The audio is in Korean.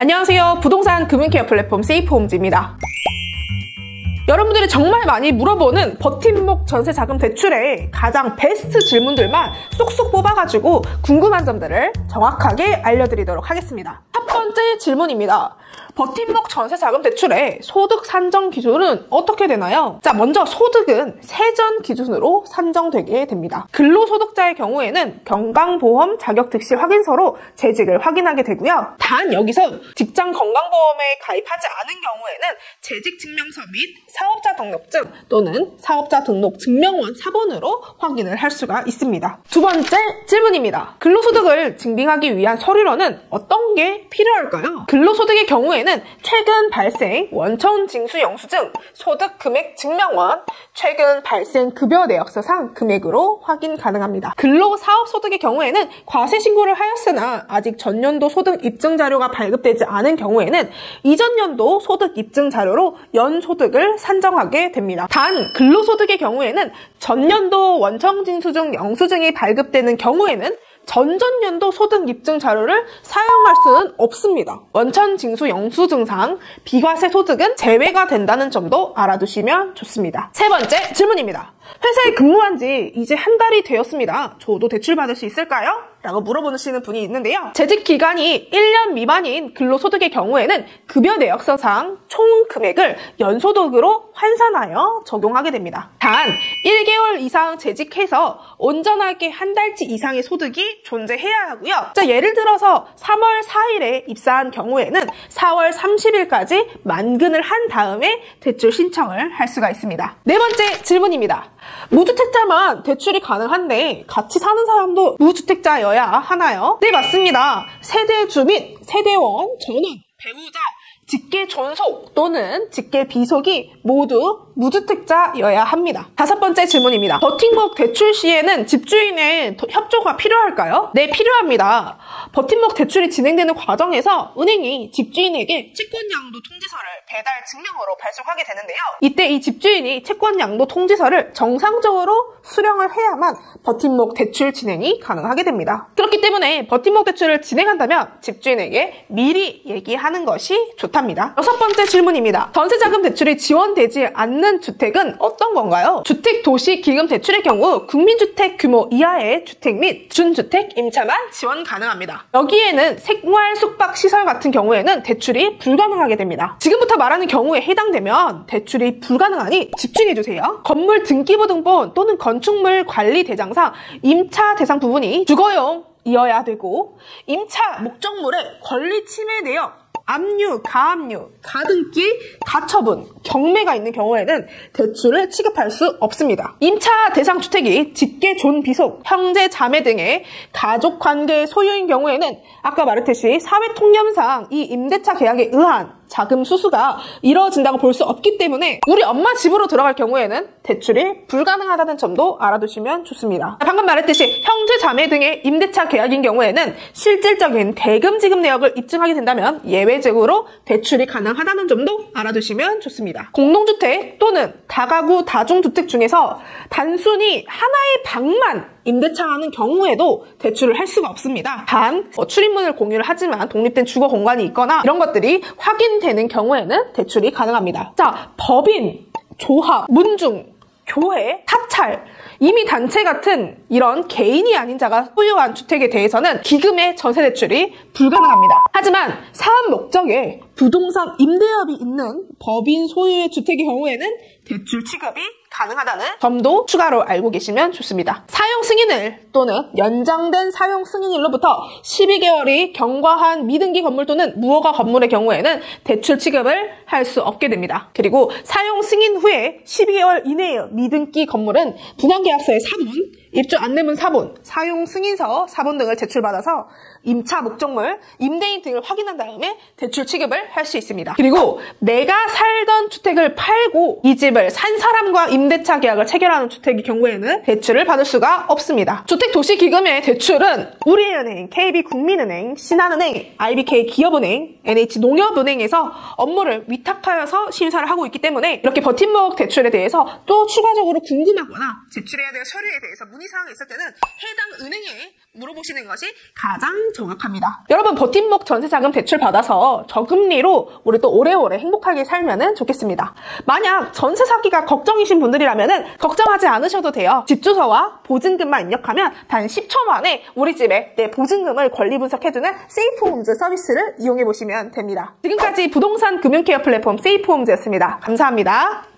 안녕하세요. 부동산 금융케어 플랫폼 세이프홈즈입니다. 여러분들이 정말 많이 물어보는 버팀목 전세자금 대출의 가장 베스트 질문들만 쏙쏙 뽑아가지고 궁금한 점들을 정확하게 알려드리도록 하겠습니다. 첫 번째 질문입니다. 버팀목 전세자금 대출의 소득 산정 기준은 어떻게 되나요? 자, 먼저 소득은 세전 기준으로 산정되게 됩니다. 근로소득자의 경우에는 건강보험 자격특실 확인서로 재직을 확인하게 되고요. 단 여기서 직장 건강보험에 가입하지 않은 경우에는 재직증명서 및 사업자 등록증 또는 사업자 등록 증명원 사본으로 확인을 할 수가 있습니다. 두 번째 질문입니다. 근로소득을 증빙하기 위한 서류로는 어떤 게 필요할까요? 근로소득의 경우에는 최근 발생 원천 징수 영수증, 소득 금액 증명원, 최근 발생 급여 내역서상 금액으로 확인 가능합니다. 근로사업소득의 경우에는 과세 신고를 하였으나 아직 전년도 소득 입증 자료가 발급되지 않은 경우에는 이전 연도 소득 입증 자료로 연소득을 산정하게 됩니다. 단 근로소득의 경우에는 전년도 원천 징수증 영수증이 발급되는 경우에는 전전년도 소득 입증 자료를 사용할 수는 없습니다. 원천 징수 영수증상 비과세 소득은 제외가 된다는 점도 알아두시면 좋습니다. 세 번째 질문입니다. 회사에 근무한 지 이제 한 달이 되었습니다. 저도 대출 받을 수 있을까요? 라고 물어보시는 분이 있는데요. 재직 기간이 1년 미만인 근로소득의 경우에는 급여 내역서상 총 금액을 연소득으로 환산하여 적용하게 됩니다. 단 1개월 이상 재직해서 온전하게 한 달치 이상의 소득이 존재해야 하고요. 자, 예를 들어서 3월 4일에 입사한 경우에는 4월 30일까지 만근을 한 다음에 대출 신청을 할 수가 있습니다. 네 번째 질문입니다. 무주택자만 대출이 가능한데 같이 사는 사람도 무주택자여야 하나요? 네, 맞습니다. 세대주 및 세대원, 전원, 배우자, 직계 존속 또는 직계 비속이 모두 무주택자여야 합니다. 다섯 번째 질문입니다. 버팀목 대출 시에는 집주인의 협조가 필요할까요? 네, 필요합니다. 버팀목 대출이 진행되는 과정에서 은행이 집주인에게 채권양도 통지서를 배달 증명으로 발송하게 되는데요. 이때 이 집주인이 채권양도 통지서를 정상적으로 수령을 해야만 버팀목 대출 진행이 가능하게 됩니다. 그렇기 때문에 버팀목 대출을 진행한다면 집주인에게 미리 얘기하는 것이 좋답니다. 여섯 번째 질문입니다. 전세자금 대출이 지원되지 않는 주택은 어떤 건가요? 주택도시기금 대출의 경우 국민주택 규모 이하의 주택 및 준주택 임차만 지원 가능합니다. 여기에는 생활 숙박시설 같은 경우에는 대출이 불가능하게 됩니다. 지금부터 말하는 경우에 해당되면 대출이 불가능하니 집중해주세요. 건물 등기부등본 또는 건축물 관리 대장상 임차 대상 부분이 주거용이어야 되고 임차 목적물의 권리 침해 내역, 압류, 가압류, 가등기, 가처분, 경매가 있는 경우에는 대출을 취급할 수 없습니다. 임차 대상 주택이 직계 존 비속, 형제 자매 등의 가족 관계 소유인 경우에는 아까 말했듯이 사회통념상 이 임대차 계약에 의한 자금 수수가 이루어진다고 볼 수 없기 때문에 우리 엄마 집으로 들어갈 경우에는 대출이 불가능하다는 점도 알아두시면 좋습니다. 방금 말했듯이 형제 자매 등의 임대차 계약인 경우에는 실질적인 대금 지급 내역을 입증하게 된다면 예외적으로 대출이 가능하다는 점도 알아두시면 좋습니다. 공동주택 또는 다가구 다중주택 중에서 단순히 하나의 방만 임대차하는 경우에도 대출을 할 수가 없습니다. 단 출입문을 공유를 하지만 독립된 주거 공간이 있거나 이런 것들이 확인되는 경우에는 대출이 가능합니다. 자, 법인, 조합, 문중, 교회, 사찰, 이미 단체 같은 이런 개인이 아닌 자가 소유한 주택에 대해서는 기금의 전세 대출이 불가능합니다. 하지만 사업 목적에 부동산 임대업이 있는 법인 소유의 주택의 경우에는 대출 취급이 가능하다는 점도 추가로 알고 계시면 좋습니다. 사용 승인일 또는 연장된 사용 승인일로부터 12개월이 경과한 미등기 건물 또는 무허가 건물의 경우에는 대출 취급을 할 수 없게 됩니다. 그리고 사용 승인 후에 12개월 이내의 미등기 건물은 분양계약서의 사본, 입주 안내문 사본, 사용 승인서 사본 등을 제출받아서 임차 목적물, 임대인 등을 확인한 다음에 대출 취급을 할 수 있습니다. 그리고 내가 살던 주택을 팔고 이 집을 산 사람과 임대차 계약을 체결하는 주택의 경우에는 대출을 받을 수가 없습니다. 주택도시기금의 대출은 우리은행, KB국민은행, 신한은행, IBK 기업은행, NH농협은행에서 업무를 위탁 위탁하여서 심사를 하고 있기 때문에 이렇게 버팀목 대출에 대해서 또 추가적으로 궁금하거나 제출해야 될 서류에 대해서 문의사항이 있을 때는 해당 은행에 물어보시는 것이 가장 정확합니다. 여러분, 버팀목 전세자금 대출 받아서 저금리로 우리 또 오래오래 행복하게 살면 좋겠습니다. 만약 전세 사기가 걱정이신 분들이라면 걱정하지 않으셔도 돼요. 집 주소와 보증금만 입력하면 단 10초 만에 우리 집에 내 보증금을 권리 분석해주는 세이프홈즈 서비스를 이용해보시면 됩니다. 지금까지 부동산 금융케어 플랫폼 세이프홈즈였습니다. 감사합니다.